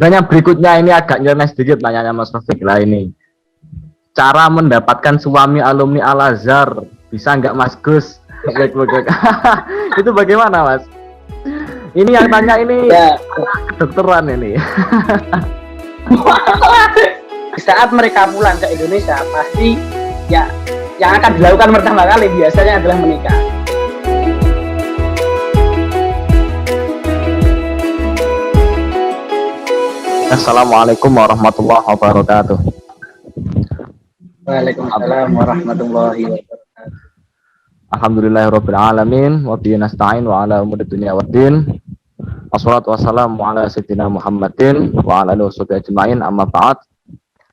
Dan yang berikutnya ini agak nyeleneh sedikit tanyanya Mas Rafiq lah ini. Cara mendapatkan suami alumni Al Azhar bisa nggak Mas Gus? Itu bagaimana Mas? Ini yang tanya ini Ya, kedokteran ini. di saat mereka pulang ke Indonesia pasti ya yang akan dilakukan pertama kali biasanya adalah menikah. Assalamualaikum warahmatullahi wabarakatuh. Waalaikumsalam warahmatullahi wabarakatuh. Alhamdulillahirabbil alamin wa bihi nasta'in wa ala umuri dunya waddin. Wassalatu wassalamu ala sayyidina Muhammadin wa ala alihi washabihi ajmain, amma ba'd.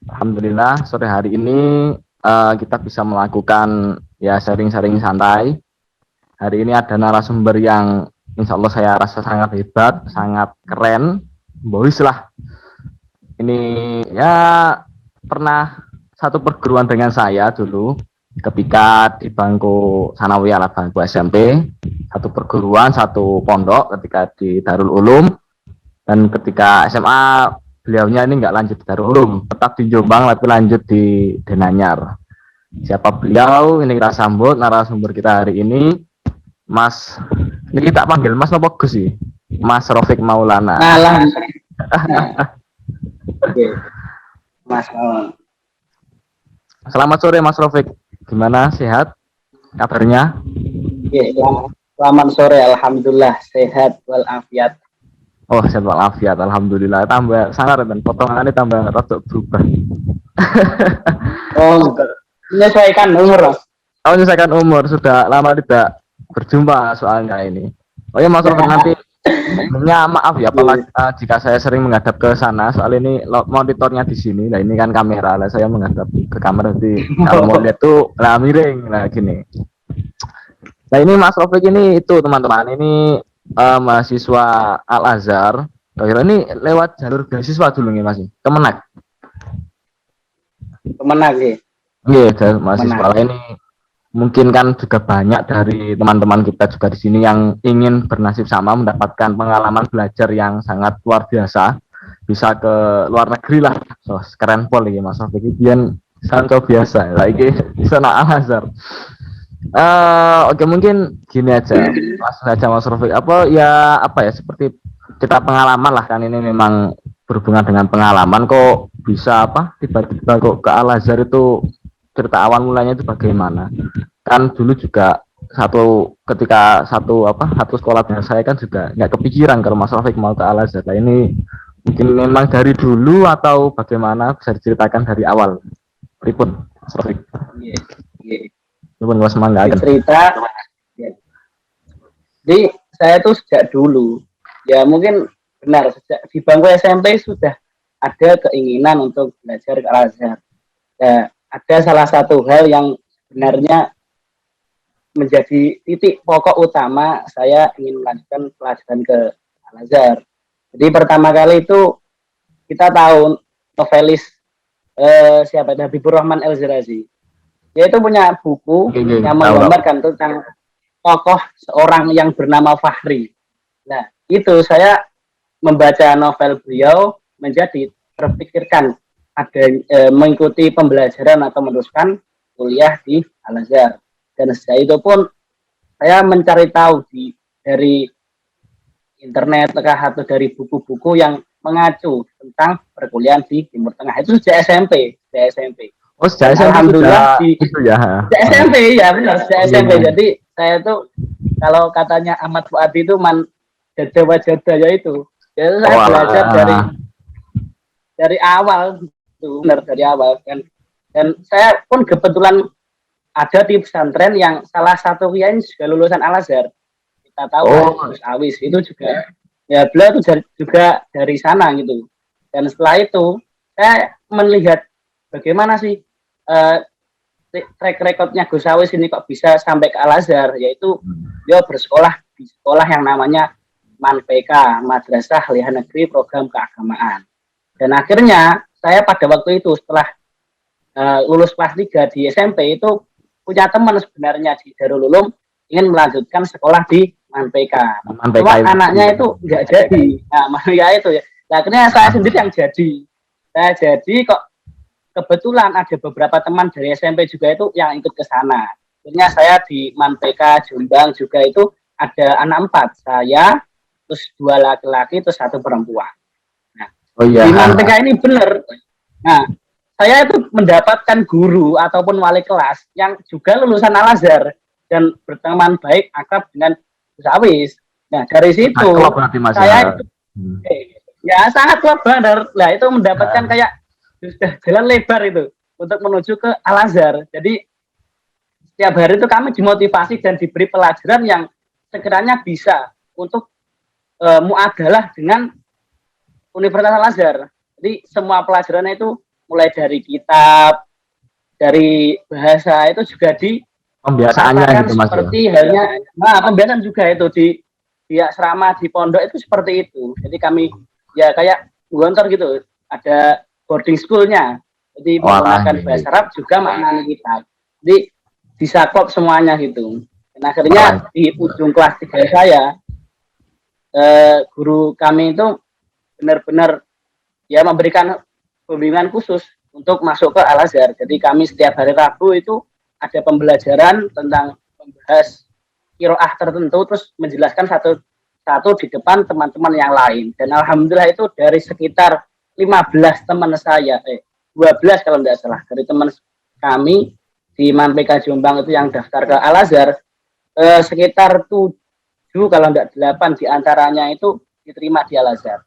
Alhamdulillah sore hari ini kita bisa melakukan ya sharing-sharing santai. Hari ini ada narasumber yang insya Allah saya rasa sangat hebat, sangat keren, boys lah. Ini ya pernah satu perguruan dengan saya dulu ketika di bangku sanawiyah atau bangku SMP, satu perguruan, satu pondok ketika di Darul Ulum, dan ketika SMA beliaunya ini nggak lanjut di Darul Ulum, tetap di Jombang tapi lanjut di Denanyar. Siapa beliau? Ini kita sambut narasumber kita hari ini, Mas. Ini kita panggil Mas apa Gus sih? Mas Rafiq Maulana. Nah, Oke. Mas Selamat sore Mas Rafiq. Gimana, sehat kabarnya? Oke, selamat sore, alhamdulillah sehat walafiat. Oh, sehat walafiat, alhamdulillah. Tambah sangar dan potongannya tambah rada berubah. Oh, menyesuaikan umur. Oh, menyesuaikan umur, sudah lama tidak berjumpa soalnya ini. Oh ya Mas Rafiq, nanti maaf ya apalagi jika saya sering menghadap ke sana, soal ini monitornya di sini. Nah, ini kan kamera, lah saya menghadap ke kamera, jadi kalau mau lihat tuh lah miring, nah gini. Nah, ini Mas Rafiq ini itu teman-teman, ini mahasiswa Al Azhar. Ini lewat jalur beasiswa dulu nih Mas, Kemenak. Kemenak ya. Iya, jalur mahasiswa ini. Mungkin kan juga banyak dari teman-teman kita juga di sini yang ingin bernasib sama, mendapatkan pengalaman belajar yang sangat luar biasa, bisa ke luar negeri lah. So, keren pol ini Mas Rafiq, biar sangat biasa lagi sana Al Azhar. Oke, mungkin gini aja Mas Rafiq, apa ya seperti kita pengalaman lah, kan ini memang berhubungan dengan pengalaman. Kok bisa tiba-tiba kok ke Al Azhar, itu cerita awal mulanya itu bagaimana? Kan dulu juga ketika satu sekolah dengan saya kan juga nggak kepikiran kalau Mas Rafiq mau ke Al Azhar. Nah, ini mungkin memang dari dulu atau bagaimana, bisa diceritakan dari awal. Pripun Mas Rafiq? Iya. Pripun Mas Mangga? Cerita. Ya. Jadi saya tuh sejak dulu, ya mungkin benar, sejak di bangku SMP sudah ada keinginan untuk belajar ke Al Azhar. Ya, ada salah satu hal yang sebenarnya menjadi titik pokok utama saya ingin melanjutkan pelajaran ke Al Azhar. Jadi pertama kali itu kita tahu novelis siapa, Habibur Rahman El-Shirazi. Dia itu punya buku yang menggambarkan tentang tokoh seorang yang bernama Fahri. Nah, itu saya membaca novel beliau menjadi terpikirkan ada mengikuti pembelajaran atau meneruskan kuliah di Al Azhar. Dan sejak itu pun saya mencari tahu dari internet atau dari buku-buku yang mengacu tentang perkuliahan di Timur Tengah. Itu sejak SMP. Oh, sejak SMP. Alhamdulillah itu ya. Sejak SMP ya, benar, sejak SMP. Jadi saya tuh kalau katanya Ahmad Fuadi itu jada ya itu. Jadi saya belajar dari awal. Benar, dari awal kan. Dan saya pun kebetulan ada di pesantren yang salah satu kiai juga lulusan Al Azhar. Kita tahu Gus Awis itu juga, ya beliau itu juga dari sana gitu. Dan setelah itu saya melihat bagaimana sih track recordnya Gus Awis ini kok bisa sampai ke Al Azhar, yaitu dia bersekolah di sekolah yang namanya MAN-PK, Madrasah Aliyah Negeri Program Keagamaan. Dan akhirnya saya pada waktu itu setelah lulus kelas 3 di SMP itu punya teman sebenarnya di Darul Ulum ingin melanjutkan sekolah di MAN-PK. Cuma anaknya itu nggak jadi. Nah, makanya itu ya. Nah, akhirnya saya sendiri yang jadi. Saya jadi kok kebetulan ada beberapa teman dari SMP juga itu yang ikut ke sana. Akhirnya saya di Manpeka Jombang juga itu ada anak 4. Saya, terus 2 laki-laki, terus 1 perempuan. Nah, Oh iya. di Manpeka ini benar. Nah, saya itu mendapatkan guru ataupun wali kelas yang juga lulusan Al-Azhar dan berteman baik akrab dengan Gus Awis. Nah, dari situ Klop berarti Mas ya. saya itu ya sangat klop benar. Nah, itu mendapatkan kayak sudah jalan lebar itu untuk menuju ke Al-Azhar. Jadi setiap hari itu kami dimotivasi dan diberi pelajaran yang sekiranya bisa untuk muadalah dengan Universitas Al-Azhar. Jadi semua pelajarannya itu mulai dari kitab, dari bahasa itu juga Pembiasaannya dikatakan gitu Mas ya. seperti halnya, nah pembiasaan juga itu di asrama di pondok itu seperti itu. Jadi kami ya kayak gontor gitu, ada boarding schoolnya. Jadi menggunakan bahasa Arab juga maknanya kitab. Jadi disaklop semuanya gitu. Dan akhirnya di ujung kelas 3 saya, guru kami itu benar-benar ya memberikan pembimbingan khusus untuk masuk ke Al-Azhar. Jadi kami setiap hari Rabu itu ada pembelajaran tentang membahas kiroah tertentu, terus menjelaskan satu di depan teman-teman yang lain. Dan alhamdulillah itu dari sekitar 15 teman saya, 12 kalau tidak salah, dari teman kami di Manpeka Jombang itu yang daftar ke Al-Azhar, sekitar 7 kalau tidak 8 diantaranya itu diterima di Al-Azhar.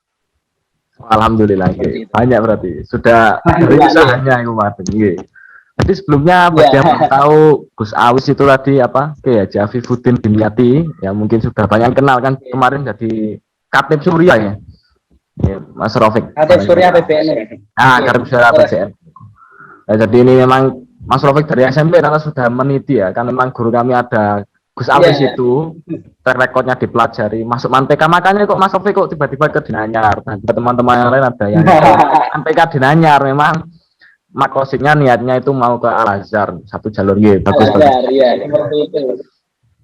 Alhamdulillah, banyak berarti. Sudah dari usahanya itu Mas. Jadi sebelumnya bagi yang belum tahu Gus Awis itu tadi apa? Kayak Jafifuddin Dimyati, ya mungkin sudah banyak kenal kan kemarin jadi Katib Surya ya. Ya, Mas Rafiq. Katib Surya PBN. Katib Surya PBN. Ya, jadi ini memang Mas Rafiq dari SMP karena sudah meniti ya, kan memang guru kami ada Gus Awis itu rekodnya dipelajari masuk Manpeka, makanya kok Mas Rafiq kok tiba-tiba ke Dinanyar. Nah, teman-teman yang lain ada yang Manpeka Dinanyar, memang makositnya niatnya itu mau ke Al-Azhar, satu jalur gitu. Bagus banget. Iya, seperti itu.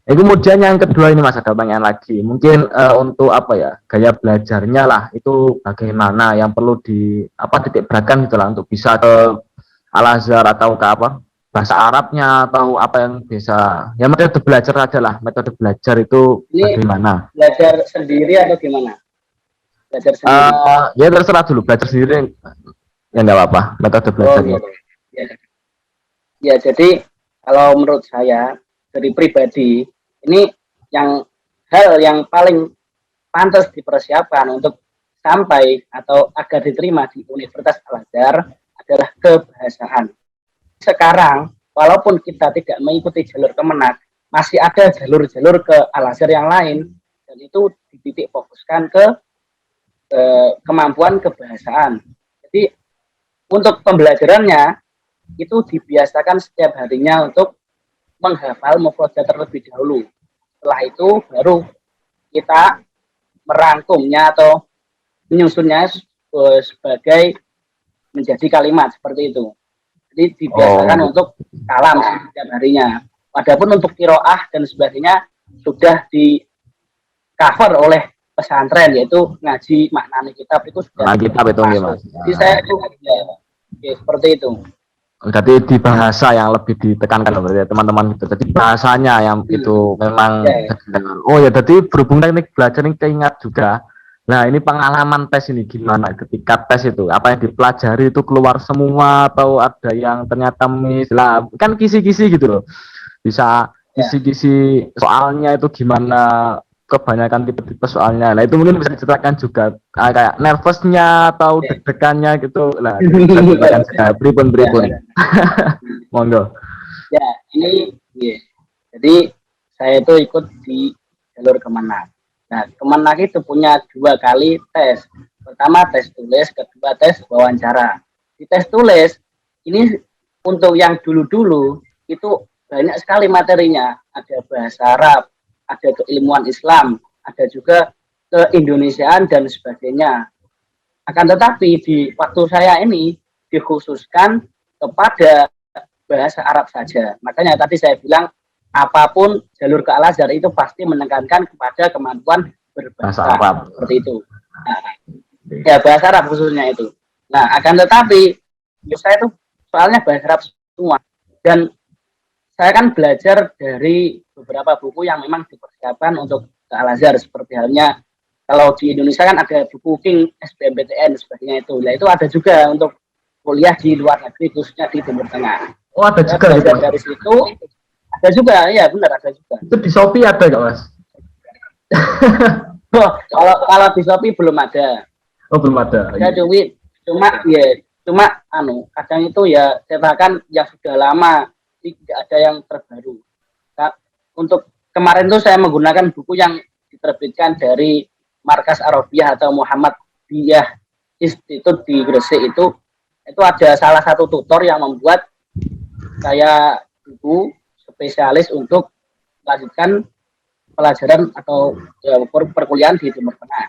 Kemudian yang kedua ini Mas, ada pertanyaan lagi. Mungkin untuk apa ya, gaya belajarnya lah itu bagaimana yang perlu titik beratkan gitu lah untuk bisa ke Al-Azhar atau ke apa? Bahasa Arabnya atau apa yang bisa. Ya metode belajar aja lah, metode belajar itu ini bagaimana? Belajar sendiri atau gimana? Belajar sendiri. Ya terserah dulu, belajar sendiri ya nggak apa-apa, metode belajarnya. Ya, jadi kalau menurut saya dari pribadi ini hal yang paling pantas dipersiapkan untuk sampai atau agar diterima di Universitas Al-Azhar adalah kebahasaan. Sekarang walaupun kita tidak mengikuti jalur Kemenak, masih ada jalur-jalur ke Al-Azhar yang lain, dan itu dititik fokuskan ke kemampuan kebahasaan. Jadi untuk pembelajarannya itu dibiasakan setiap harinya untuk menghafal mufradat terlebih dahulu. Setelah itu baru kita merangkumnya atau menyusunnya sebagai menjadi kalimat seperti itu. Jadi dibiasakan untuk kalam setiap harinya. Adapun untuk kiroah dan sebagainya sudah di cover oleh pesantren, yaitu ngaji maknani kitab itu sudah kitab itu Mas. Jadi saya itu ya, seperti itu. Jadi di bahasa yang lebih ditekankan berarti teman-teman itu. Jadi bahasanya yang itu memang jadi berhubung teknik belajar ini keingat juga. Nah, ini pengalaman tes ini gimana ketika tes itu? Apa yang dipelajari itu keluar semua atau ada yang ternyata miss lah? Kan kisi-kisi gitu loh. Bisa kisi-kisi soalnya itu gimana, kebanyakan tipe-tipe soalnya. Nah, itu mungkin bisa diceritakan juga kayak nervousnya atau deg-degannya gitu. Lah, bisa diceritakan juga pripun. Monggo. Ya, ini jadi saya itu ikut di jalur Kemenak. Nah, Kemenak itu punya 2 kali tes. Pertama tes tulis, kedua tes wawancara. Di tes tulis ini untuk yang dulu-dulu itu banyak sekali materinya. Ada bahasa Arab, ada keilmuan Islam, ada juga keindonesiaan dan sebagainya. Akan tetapi di waktu saya ini dikhususkan kepada bahasa Arab saja. Makanya tadi saya bilang apapun jalur ke Al-Azhar itu pasti menekankan kepada kemampuan berbahasa Arab seperti itu. Nah, Ya bahasa Arab khususnya itu. Nah akan tetapi saya itu soalnya bahasa Arab semua dan saya kan belajar dari beberapa buku yang memang dipersiapkan untuk ke Al-Azhar seperti halnya kalau di Indonesia kan ada buku King, SBMPTN dan sebagainya itu. Nah itu ada juga untuk kuliah di luar negeri khususnya di Timur Tengah. Oh, ada Saya juga gitu belajar Mas. dari situ. Ada juga, ya benar ada juga. Itu di Shopee ada nggak Mas? Oh, kalau di Shopee belum ada. Oh, belum ada. Ada Iya. cuma kadang itu ya cetakan yang sudah lama, tidak ada yang terbaru. Nah, untuk kemarin tuh saya menggunakan buku yang diterbitkan dari Markas Arabiyah atau Muhammad Biyah Institute di Gresik itu ada salah satu tutor yang membuat saya buku spesialis untuk melanjutkan pelajaran atau ya, perkuliahan di Timur Tengah.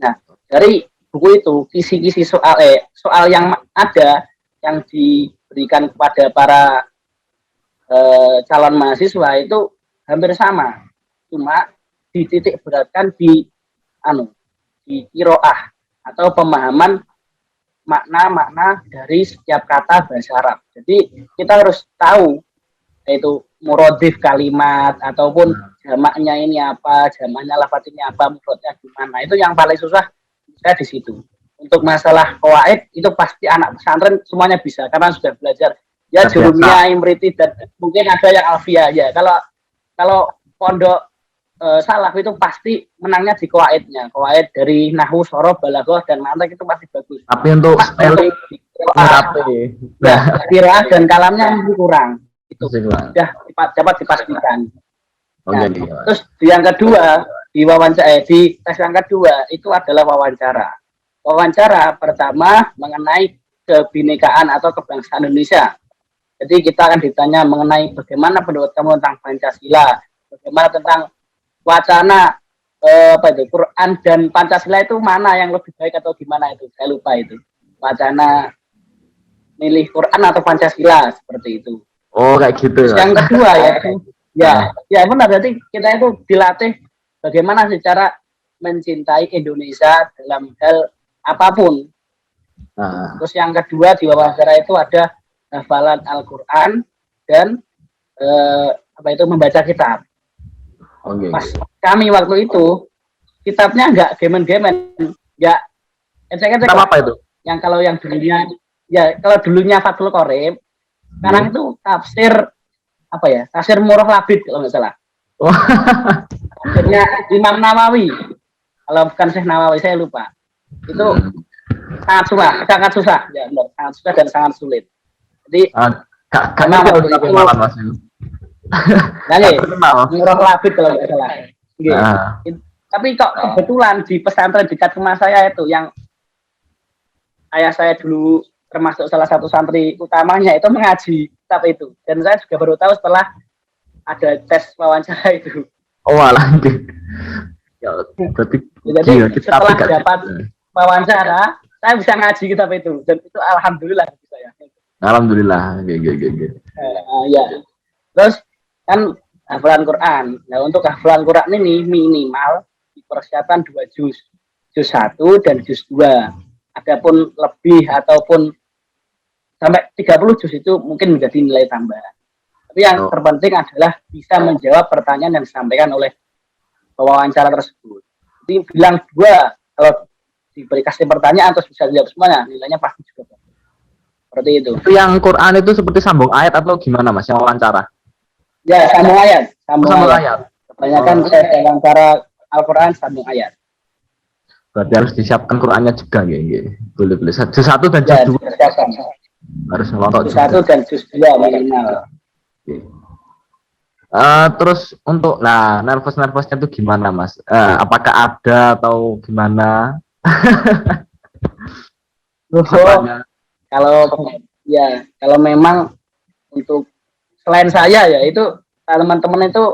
Nah, dari buku itu kisi-kisi soal yang ada yang diberikan kepada para calon mahasiswa itu hampir sama, cuma dititik beratkan di kiroah atau pemahaman makna-makna dari setiap kata bahasa Arab. Jadi kita harus tahu yaitu murodif kalimat ataupun jamaknya ini apa, jamaknya lafaz ini apa, mufradnya gimana. Itu yang paling susah saya di situ. Untuk masalah qawaid itu pasti anak pesantren semuanya bisa karena sudah belajar ya jurumiyah, imriti dan mungkin ada yang alfiah ya. Kalau pondok salaf itu pasti menangnya di qawaidnya. Qawaid dari nahwu, shorof, balaghah dan mantik itu pasti bagus. Tapi untuk spelling ya, qiraah dan kalamnya masih kurang. Itu sudah dapat dipastikan. Oke, Nah, terus yang kedua di tes yang kedua itu adalah wawancara. Wawancara pertama mengenai kebinekaan atau kebangsaan Indonesia. Jadi kita akan ditanya mengenai bagaimana pendapat kamu tentang Pancasila, bagaimana tentang wacana Quran dan Pancasila itu mana yang lebih baik atau gimana itu, saya lupa itu. Wacana milih Quran atau Pancasila seperti itu. Oh, kayak gitu ya. Yang kedua ya benar, berarti kita itu dilatih bagaimana secara mencintai Indonesia dalam hal apapun. Terus yang kedua di wawancara itu ada hafalan Al-Quran dan membaca kitab. Pas kami waktu itu kitabnya nggak gemen-gemen, nggak ecek-ecek apa itu? Yang kalau yang dulunya Fathul Qorib, sekarang itu tafsir Murah Labid kalau nggak salah. Tafsirnya Imam Nawawi, kalau bukan Syekh Nawawi saya lupa. Itu sangat susah ya, sangat susah dan sangat sulit. Jadi memang waktu itu Mas. Murah Labid kalau nggak salah. Tapi kok kebetulan di pesantren dekat rumah saya itu yang ayah saya dulu termasuk salah satu santri utamanya itu mengaji kitab itu, dan saya juga baru tahu setelah ada tes wawancara itu. Oh alah, ya, jadi setelah dapat wawancara saya bisa ngaji kitab itu, dan itu alhamdulillah saya. Alhamdulillah, ya. Terus kan hafalan Quran. Nah untuk hafalan Quran ini minimal dipersiapkan 2 juz 1 dan juz 2. Adapun lebih ataupun sampai 30 juz itu mungkin menjadi nilai tambahan. Tapi yang terpenting adalah bisa menjawab pertanyaan yang disampaikan oleh pewawancara tersebut. Jadi bilang 2, kalau diberi kasih pertanyaan terus bisa jawab semuanya, nilainya pasti juga bagus. Seperti itu. Itu yang Quran itu seperti sambung ayat atau gimana Mas yang wawancara? Ya, sambung ayat. Sambung ayat. Kebanyakan saya wawancara Al-Quran sambung ayat. Berarti harus disiapkan Qurannya juga gitu. Boleh. Juz 1 dan juz 2. Harus ngelontok juz 1 dan juz 2 minimal. Terus untuk nervous-nervousnya itu gimana Mas? Apakah ada atau gimana? Kalau memang untuk selain saya ya itu teman-teman itu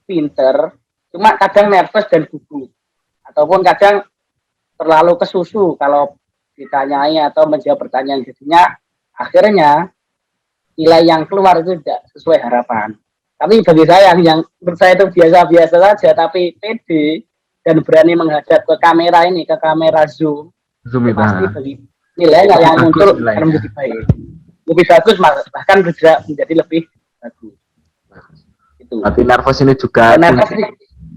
pinter, cuma kadang nervous dan gugup, ataupun kadang terlalu kesusu kalau ditanyai atau menjawab pertanyaan, jadinya akhirnya nilai yang keluar itu tidak sesuai harapan. Tapi bagi saya yang menurut saya itu biasa-biasa saja tapi pede dan berani menghadap ke kamera ini, ke kamera Zoom, Zoom itu. pasti bagi nilainya yang muncul akan menjadi baik, lebih bagus, bahkan bisa menjadi lebih bagus. Itu. Tapi nervous ini juga nervous ini,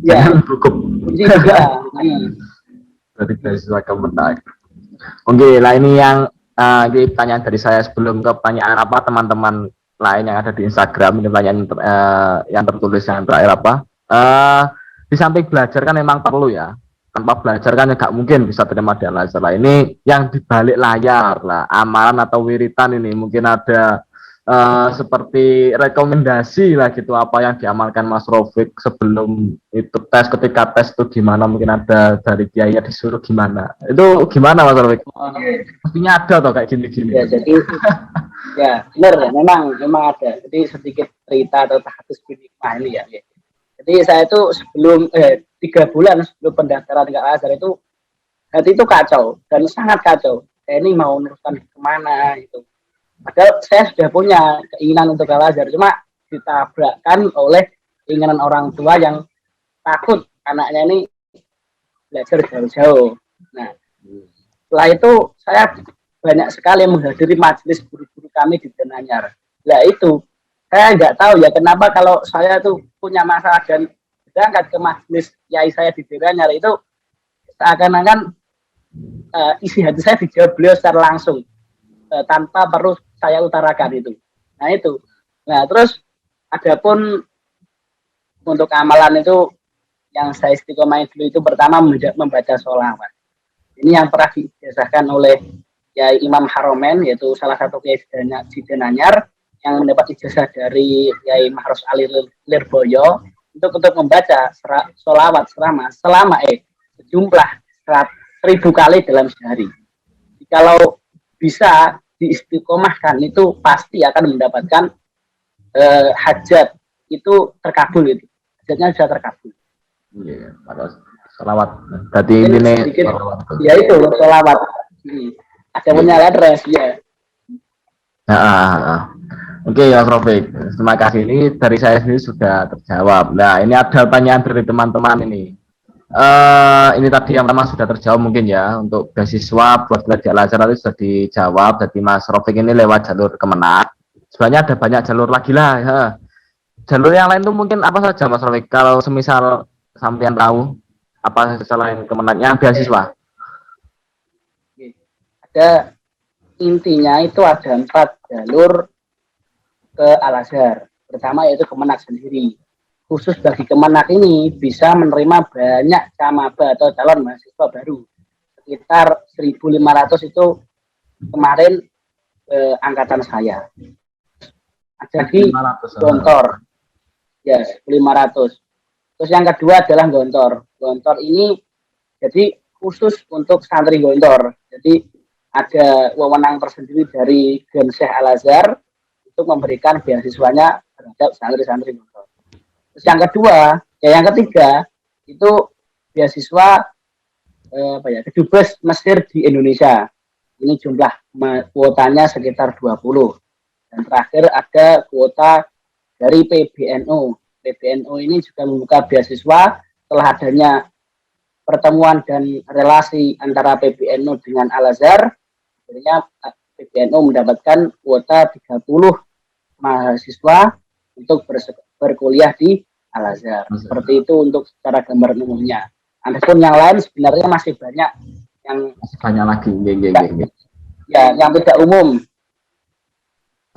ya, cukup. kunci juga. Dari beasiswa Kemenag. Oke, lah ini yang ini pertanyaan dari saya sebelum ke pertanyaan apa teman-teman lain yang ada di Instagram. Ini pertanyaan yang tertulis yang terakhir apa? Di samping belajar kan memang perlu ya. Tanpa belajar kan nggak mungkin bisa terima di Al-Azhar lah. Ini yang di balik layar lah, amalan atau wiritan ini mungkin ada seperti rekomendasi lah gitu apa yang diamalkan Mas Rofik sebelum itu tes, ketika tes itu gimana, mungkin ada dari kiainya disuruh gimana, itu gimana Mas Rofik? Pastinya ada toh kayak gini-gini ya. Jadi ya benar, memang ada. Jadi sedikit cerita atau tahadus hikmah ini ya. Jadi saya itu sebelum 3 bulan sebelum pendaftaran ke Al-Azhar itu hati itu kacau dan sangat kacau. Saya ini mau meneruskan kemana itu. Padahal saya sudah punya keinginan untuk Al-Azhar, cuma ditabrakkan oleh keinginan orang tua yang takut anaknya ini belajar jauh-jauh. Nah, setelah itu saya banyak sekali menghadiri majelis guru-guru kami di Denanyar. Nah itu, saya nggak tahu ya kenapa kalau saya tuh punya masalah dan berangkat ke majelis kiai saya di Denanyar itu seakan-akan isi hati saya dijawab beliau secara langsung tanpa perlu saya utarakan itu. Nah itu. Nah terus adapun untuk amalan itu yang saya istiqomahin dulu itu pertama membaca sholawat. Ini yang pernah dibiasakan oleh Kiai Imam Haromen, yaitu salah satu kiai di Denanyar yang mendapat ijazah dari Kiai Mahros Ali Lirboyo untuk membaca sholawat selama sejumlah 1000 kali dalam sehari. Kalau bisa diistiqomahkan itu pasti akan mendapatkan hajat itu terkabul itu. Hajatnya bisa terkabul. Iya, sholawat. Berarti ini ya itu sholawat. Ada punya address ya. Oke ya Rofik, terima kasih. Ini dari saya sendiri sudah terjawab. Nah ini ada pertanyaan dari teman-teman ini. Ini tadi yang pertama sudah terjawab mungkin ya, untuk beasiswa buat belajar Al-Azhar itu sudah dijawab. Jadi Mas Rofik ini lewat jalur Kemenag. Sebenarnya ada banyak jalur lagi lah ya. Jalur yang lain tuh mungkin apa saja Mas Rofik, kalau semisal sampean tahu apa selain Kemenagnya beasiswa? Ada, intinya itu ada 4 jalur ke Al-Azhar. Pertama yaitu Kemenag sendiri. Khusus bagi Kemenag ini bisa menerima banyak camaba atau calon mahasiswa baru. Sekitar 1.500 itu kemarin angkatan saya. Jadi Gontor. Ya, 1.500. Terus yang kedua adalah Gontor. Gontor ini jadi khusus untuk santri Gontor. Jadi ada wewenang tersendiri dari Gen Syekh Al-Azhar untuk memberikan beasiswanya terhadap santri-santri Gontor. Terus yang kedua, yang ketiga itu beasiswa kedubes Mesir di Indonesia. Ini jumlah kuotanya sekitar 20. Dan terakhir ada kuota dari PBNU. PBNU ini juga membuka beasiswa setelah adanya pertemuan dan relasi antara PBNU dengan Al-Azhar. Akhirnya PBNU mendapatkan kuota 30 mahasiswa untuk berkuliah di Al-Azhar. Seperti itu untuk secara gambar umumnya. Adapun yang lain sebenarnya masih banyak yang masih banyak lagi. Ya, yang tidak umum.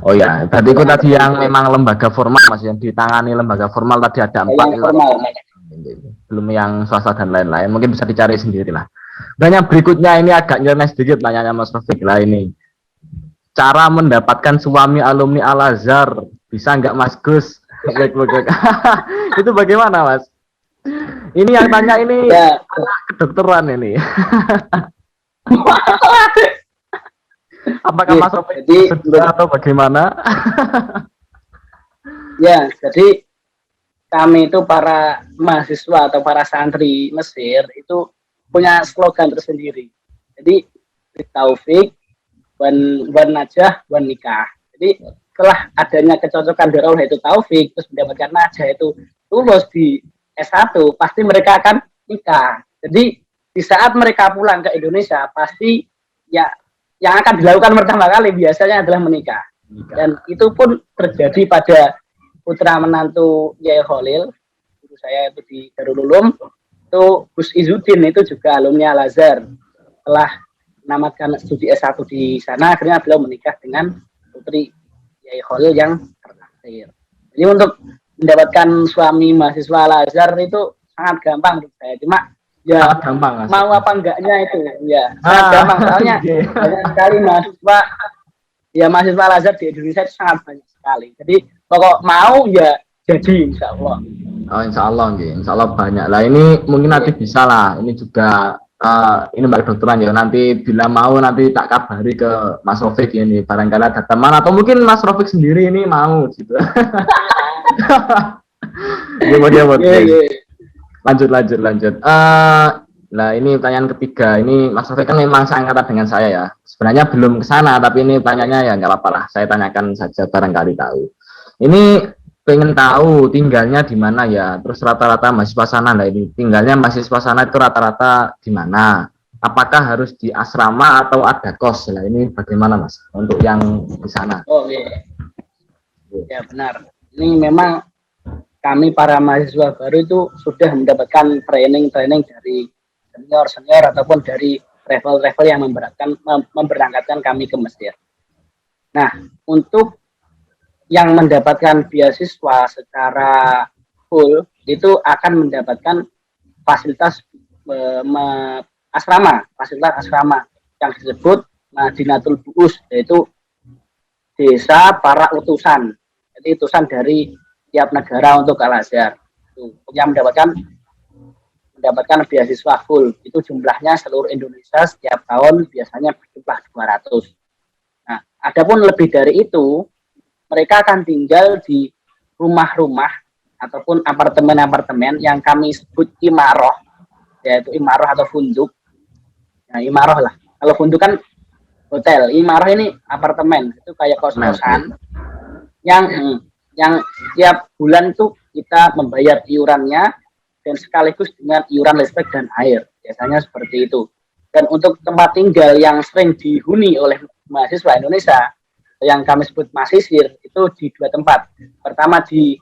Oh ya, tadi itu tadi yang memang lembaga formal Mas, yang ditangani lembaga formal tadi ada 4 yang formal. Belum yang swasta dan lain-lain, mungkin bisa dicari sendiri lah. Dan yang berikutnya ini agak nyeleneh sedikit nanyanya Mas Rofik lah ini. Cara mendapatkan suami alumni Al-Azhar, bisa nggak Mas Gus? Itu bagaimana Mas? Ini yang tanya ini ya, anak kedokteran ini. Apakah Mas Rofik atau bagaimana? Ya, jadi kami itu para mahasiswa atau para santri Mesir itu punya slogan tersendiri. Jadi taufik, wan najah, wan nikah. Jadi setelah adanya kecocokan dari Allah itu taufik, terus mendapatkan najah itu lulus di S1, pasti mereka akan nikah. Jadi di saat mereka pulang ke Indonesia pasti ya yang akan dilakukan pertama kali biasanya adalah menikah. Dan itu pun terjadi pada putra menantu Yai Khalil, guru saya itu di Darul Ulum, itu Gus Izzuddin itu juga alumni Al Azhar. Setelah menamatkan studi S1 di sana, akhirnya beliau menikah dengan putri Yai Khalil yang terakhir. Jadi untuk mendapatkan suami mahasiswa Al Azhar itu sangat gampang menurut saya. Cuma ya Sangat gampang, Mas. mau apa enggaknya itu ya sangat gampang soalnya banyak sekali mahasiswa ya mahasiswa Al Azhar di Indonesia itu sangat banyak sekali. Jadi pokok mau ya jadi insya Allah. Oh, insya Allah, insya Allah banyak lah. Ini mungkin nanti bisa lah. Ini juga ini Mbak Dokteran ya. Nanti bila mau nanti tak kabari ke Mas Rofik ini. Barangkali ada teman atau mungkin Mas Rofik sendiri ini mau gitu. Lanjut. Nah ini pertanyaan ketiga. Ini Mas Rofik kan memang seangkatan dengan saya ya. Sebenarnya belum ke sana, tapi ini pertanyaannya ya nggak apa-apa lah. Saya tanyakan saja barangkali tahu. Ini pengen tahu tinggalnya di mana ya. Terus rata-rata mahasiswa sana lah ini. Tinggalnya mahasiswa sana itu rata-rata di mana? Apakah harus di asrama atau ada kos? Lah ini bagaimana Mas untuk yang di sana? Oh iya. Ya benar. Ini memang kami para mahasiswa baru itu sudah mendapatkan training dari senior ataupun dari travel yang memberangkatkan kami ke Mesir. Nah, untuk yang mendapatkan beasiswa secara full itu akan mendapatkan fasilitas fasilitas asrama yang disebut Madinatul Bu'us, yaitu desa para utusan. Jadi utusan dari tiap negara untuk Al Azhar. Yang mendapatkan beasiswa full. Itu jumlahnya seluruh Indonesia setiap tahun biasanya berjumlah 200. Nah, adapun lebih dari itu, mereka akan tinggal di rumah-rumah ataupun apartemen-apartemen yang kami sebut imaroh, yaitu imaroh atau funduk. Nah, imaroh lah. Kalau funduk kan hotel, imaroh ini apartemen, itu kayak kos-kosan yang tiap bulan tuh kita membayar iurannya dan sekaligus dengan iuran listrik dan air. Biasanya seperti itu. Dan untuk tempat tinggal yang sering dihuni oleh mahasiswa Indonesia yang kami sebut masisir itu di dua tempat. Pertama di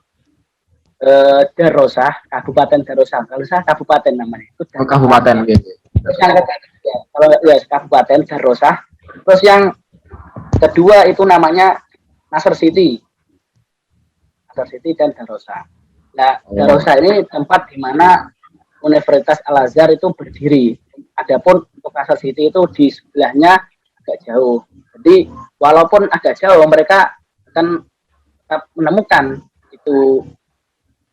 Darosah, Kabupaten Darosah. Kalau saya kabupaten namanya. Itu kabupaten gitu. Kalau ya Kabupaten Darosah. Terus yang kedua itu namanya Nasr City. Nasr City dan Darosah. Nah, Darosah ini tempat di mana Universitas Al Azhar itu berdiri. Adapun untuk Nasr City itu di sebelahnya agak jauh. Jadi walaupun agak jauh mereka akan menemukan itu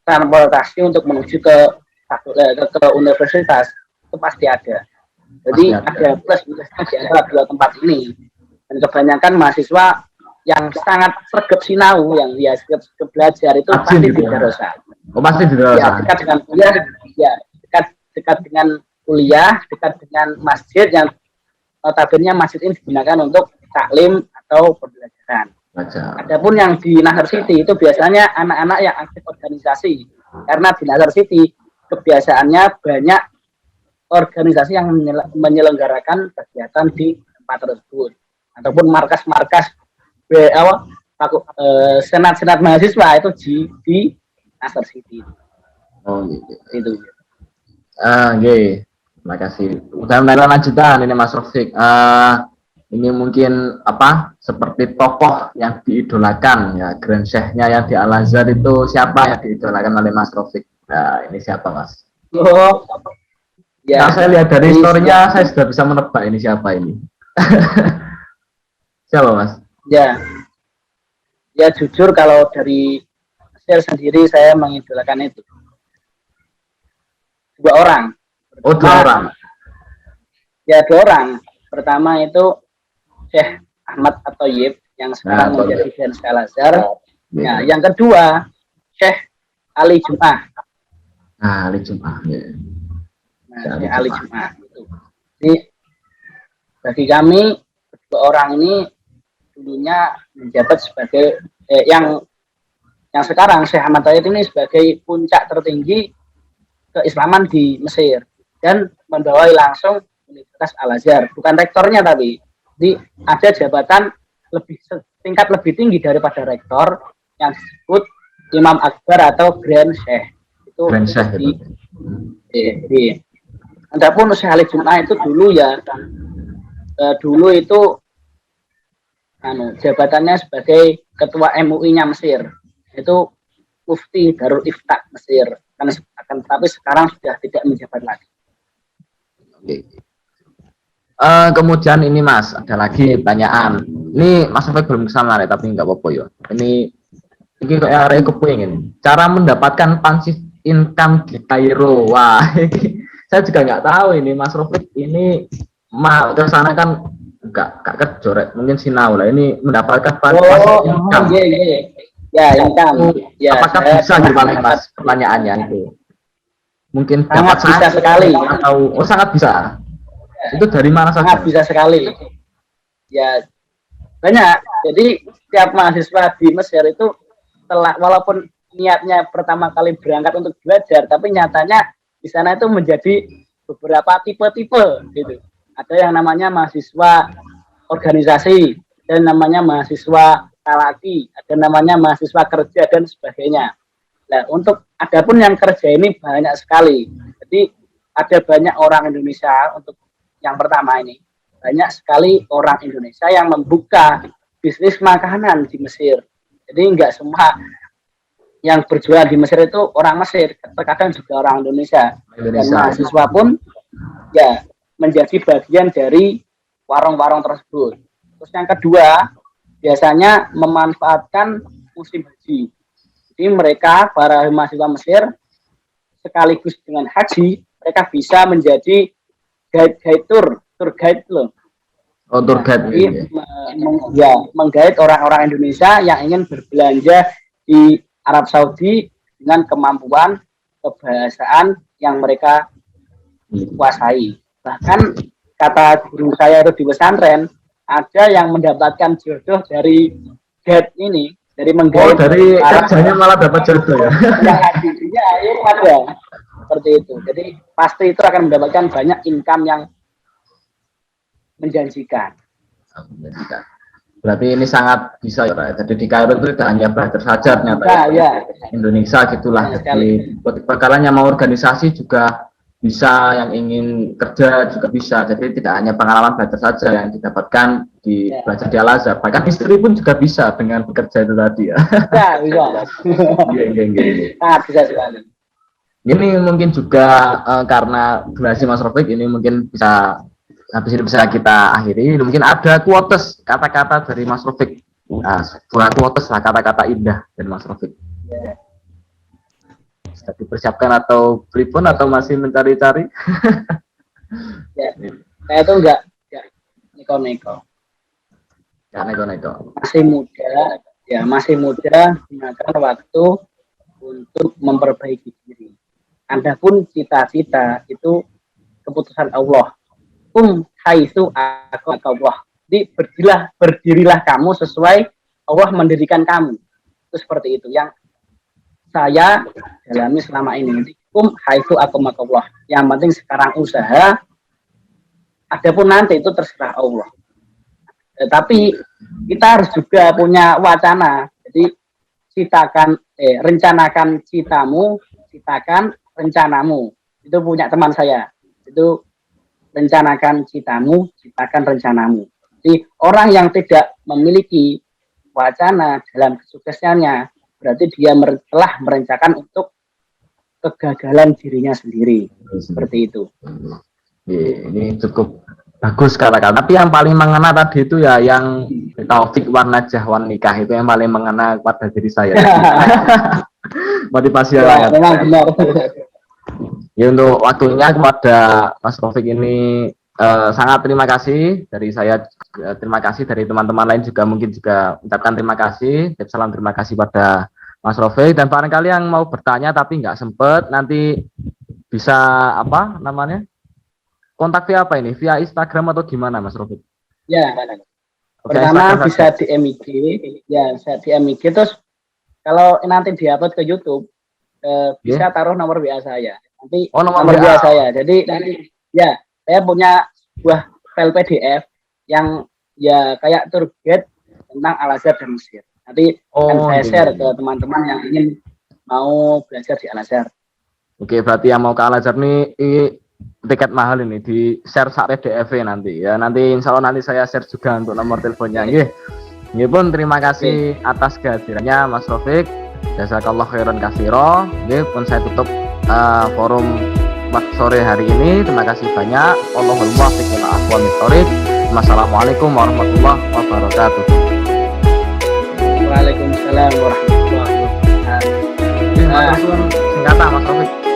transportasi untuk menuju ke universitas itu pasti ada. Jadi ada plus minusnya di antara dua tempat ini. Dan kebanyakan mahasiswa yang sangat sergap sinau, yang dia sergap belajar itu pasti di Darosah. Oh, pasti di Darosah. Ya, dekat dengan kuliah, ya dekat dengan kuliah, dekat dengan masjid yang notabene masjid ini digunakan untuk taklim atau pembelajaran. Adapun yang di Nasr City itu biasanya anak-anak yang aktif organisasi, karena di Nasr City kebiasaannya banyak organisasi yang menyelenggarakan kegiatan di tempat tersebut ataupun markas-markas senat-senat mahasiswa itu di Nasr City. Oh gitu. Itu. Oke. Terima kasih. Udah mulai lanjutan ini Mas Rofik. Ini mungkin seperti tokoh yang diidolakan ya, Grand Sheikh-nya yang di Al Azhar itu siapa yang diidolakan oleh Mas Rofik? Nah, ini siapa Mas? Oh, ya. Nah, saya lihat dari historinya saya sudah bisa menebak ini siapa ini. Siapa Mas? Ya. Ya jujur kalau dari Mesir sendiri saya mengidolakan itu. Dua orang. Oh, dua orang. Ya, dua orang. Pertama itu Syekh Ahmad At-Thayyib yang sekarang menjadi Grand Sheikh Al Azhar. Nah, yang kedua Syekh Ali Jum'ah. Ali Jum'ah. Ya. Nah, Syekh Ali Jum'ah itu. Jadi bagi kami kedua orang ini dulunya menjabat sebagai yang sekarang Syekh Ahmad Thayyib ini sebagai puncak tertinggi keislaman di Mesir. dan membawai langsung Universitas Al-Azhar, bukan rektornya tapi. Jadi ada jabatan tingkat lebih tinggi daripada rektor yang disebut Imam Akbar atau Grand Sheikh. Itu Grand Sheikh di, itu. Adapun Syekh Ali Jum'ah itu dulu ya, dulu itu jabatannya sebagai ketua MUI-nya Mesir. Itu Mufti Darul Ifta Mesir. Tapi sekarang sudah tidak menjabat lagi. Kemudian ini Mas, ada lagi pertanyaan. Ini Mas Taufik belum kesana tapi nggak apa-apa ya. Ini kayak area kepingin. Cara mendapatkan passive income di Kairo. Wah, saya juga nggak tahu ini Mas Taufik ini ke sana kan nggak kerjorek, mungkin sinau lah. Ini mendapatkan passive income. Ya, income. Ya, apakah bisa gimana Mas? Pertanyaannya itu. Mungkin sangat bisa sekali. Atau sangat bisa. Itu dari mana saja? Sangat bisa sekali. Ya, banyak. Jadi tiap mahasiswa di Mesir itu walaupun niatnya pertama kali berangkat untuk belajar, tapi nyatanya di sana itu menjadi beberapa tipe-tipe gitu. Ada yang namanya mahasiswa organisasi, dan namanya mahasiswa talaki, ada namanya mahasiswa kerja dan sebagainya. Nah, untuk adapun yang kerja ini banyak sekali. Jadi ada banyak orang Indonesia untuk yang pertama ini. Banyak sekali orang Indonesia yang membuka bisnis makanan di Mesir. Jadi enggak semua yang berjualan di Mesir itu orang Mesir, terkadang juga orang Indonesia. Dan mahasiswa pun ya menjadi bagian dari warung-warung tersebut. Terus yang kedua, biasanya memanfaatkan musim haji. Jadi mereka, para mahasiswa Mesir, sekaligus dengan haji, mereka bisa menjadi guide tour guide loh. Oh, tour guide. Jadi menggait orang-orang Indonesia yang ingin berbelanja di Arab Saudi dengan kemampuan kebahasaan yang mereka kuasai. Bahkan kata guru saya itu di pesantren, ada yang mendapatkan jodoh dari guide ini, dari menggait. Dari kerjanya malah dapat jodoh ya? Ya, itu ada. Seperti itu. Jadi pasti itu akan mendapatkan banyak income yang menjanjikan. Berarti ini sangat bisa ya. Jadi di Kairo itu tidak hanya belajar saja ternyata ya. Indonesia gitulah. Jadi perkara yang mau organisasi juga bisa, yang ingin kerja juga bisa. Jadi tidak hanya pengalaman belajar saja yang didapatkan di belajar di Al-Azhar. Bahkan istri pun juga bisa dengan bekerja itu tadi ya. Iya. Bisa sekali. Ini mungkin juga karena durasi Mas Taufik ini mungkin bisa habis ini bisa kita akhiri. Mungkin ada quotes kata-kata dari Mas Taufik. Nah, quotes lah, kata-kata indah dari Mas Taufik. Sudah dipersiapkan atau pripun atau masih mencari-cari? Ya, saya itu enggak neko-neko. Masih muda, gunakan waktu untuk memperbaiki diri. Anda pun cita-cita itu keputusan Allah. Haitsu Allah. Jadi berdirilah kamu sesuai Allah mendirikan kamu. Itu seperti itu yang saya dalami selama ini. Haitsu Allah. Yang penting sekarang usaha. Adapun nanti itu terserah Allah. Tapi kita harus juga punya wacana. Jadi rencanakan citamu, citakan rencanamu. Itu punya teman saya. Itu rencanakan citamu, citakan rencanamu. Jadi orang yang tidak memiliki wacana dalam kesuksesannya, berarti dia telah merencanakan untuk kegagalan dirinya sendiri. Seperti itu. Ini cukup bagus kata-kata. Tapi yang paling mengena tadi itu ya yang taufik warna jahwan nikah, itu yang paling mengena pada diri saya. Motivasi ya, memang benar. Ya, untuk waktunya kepada Mas Taufik ini sangat terima kasih dari saya, terima kasih dari teman-teman lain juga, mungkin juga ucapkan terima kasih. Salam terima kasih pada Mas Taufik, dan barangkali yang mau bertanya tapi nggak sempet, nanti bisa apa namanya, kontak via apa ini, via Instagram atau gimana Mas Taufik? Ya, pertama bisa di MIG, ya bisa di MIG, terus kalau nanti diupload ke YouTube bisa taruh nomor WA saya. Nanti Oh, nomor nomor WA. WA saya. Jadi nanti ya saya punya sebuah file PDF yang ya kayak tour guide tentang Al Azhar dan Mesir. Nanti akan Oh, saya share ke iya. teman-teman yang ingin mau belajar di Al Azhar. Oke, berarti yang mau ke Al Azhar nih tiket mahal ini di share sak DFV nanti ya. Nanti insya Allah nanti saya share juga untuk nomor teleponnya. Nggih. Nggih pun terima kasih atas kehadirannya Mas Rafiq. Jazakallah khairan katsira. Nggih pun saya tutup forum sore hari ini. Terima kasih banyak. Wallahul muwaffiq ila aqwamit thoriq. Wassalamualaikum warahmatullahi wabarakatuh. Waalaikumsalam warahmatullahi wabarakatuh. Nggih, matur suwun singkatan Mas Rafiq.